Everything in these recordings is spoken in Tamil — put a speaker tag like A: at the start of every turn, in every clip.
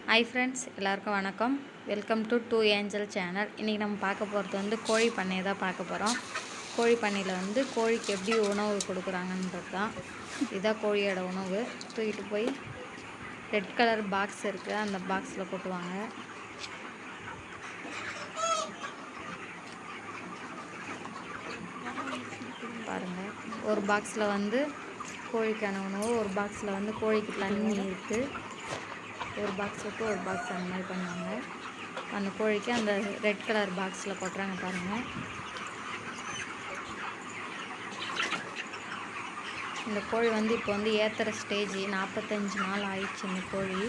A: ஹாய் ஃப்ரெண்ட்ஸ், எல்லாருக்கும் வணக்கம். Welcome to 2 angel channel. இன்றைக்கி நம்ம பார்க்க போகிறது வந்து கோழி பண்ணையை தான் பார்க்க போகிறோம். கோழி பண்ணையில் வந்து கோழிக்கு எப்படி உணவு கொடுக்குறாங்கன்றது தான். இதுதான் கோழியோட உணவு. தூக்கிட்டு போய் ரெட் கலர் பாக்ஸ் இருக்குது, அந்த பாக்ஸில் கொட்டுவாங்க. பாருங்கள், ஒரு பாக்ஸில் வந்து கோழிக்கான உணவு, ஒரு பாக்ஸில் வந்து கோழிக்கு தண்ணி இருக்குது, ஒரு பாக்ஸ் விட்டு ஒரு பாக்ஸ் அந்த மாதிரி பண்ணுவாங்க. அந்த கோழிக்கு அந்த ரெட் கலர் பாக்ஸில் கொட்டுறாங்க பாருங்கள். இந்த கோழி வந்து இப்போ வந்து ஏற்றுற ஸ்டேஜ் 45 நாள் ஆயிடுச்சு. இந்த கோழி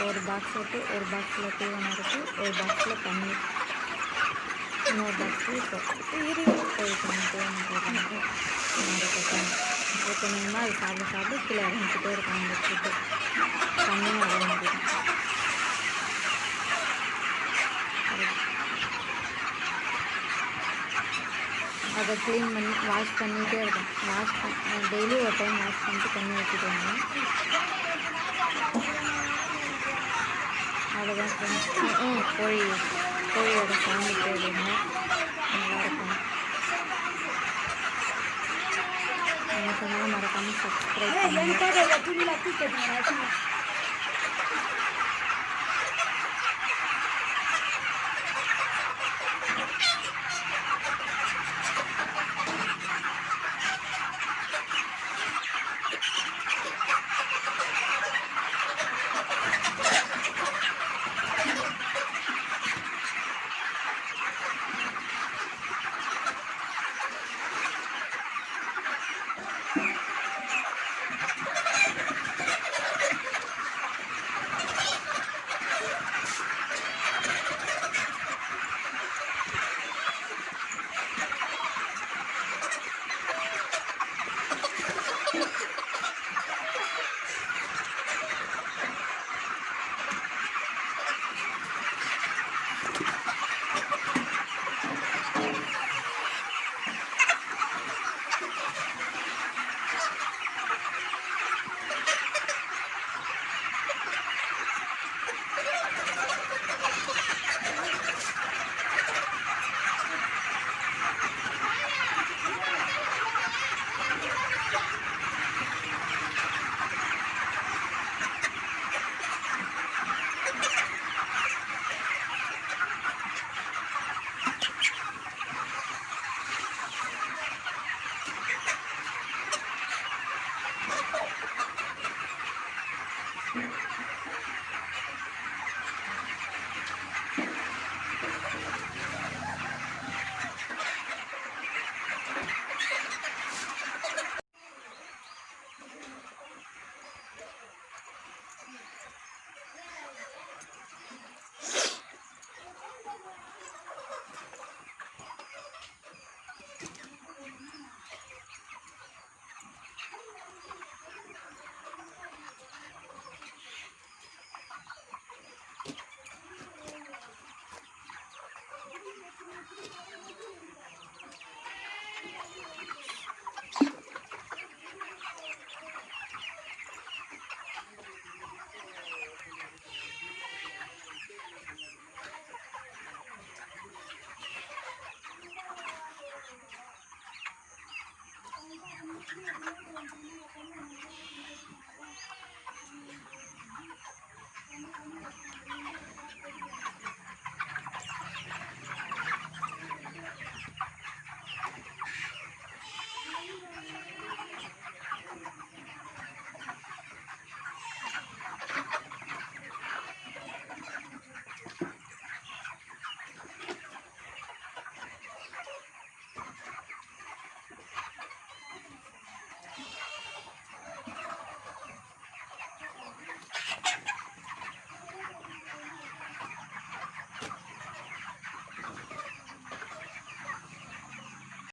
A: ஒரு பாக்ஸ் விட்டு ஒரு பாக்ஸில் தீவனம் இருக்குது, ஒரு பாக்ஸில் தண்ணி, இன்னொரு பாக்ஸில் இப்போ கோழிக்கு தீவனம் போடுறாங்க. போட்டோம்னா அது சாப்பிட்டு கீழே இறங்கிக்கிட்டே இருக்கும். அந்த ஃபுட்டு தண்ணியும் அதே மாதிரி தான். அதை க்ளீன் பண்ணி வாஷ் பண்ணிகிட்டே இருக்கும். டெய்லி ஒரு டைம் வாஷ் பண்ணிட்டு தண்ணி வச்சுக்குவாங்க. அவ்வளோதான் ஃப்ரெண்ட்ஸ். கோழியோட சவுண்டு கேளுங்க, நல்லாயிருக்கும். என்ன சொன்னாலும் மறக்காமல் சப்ஸ்கிரைப் பண்ணுங்கள்.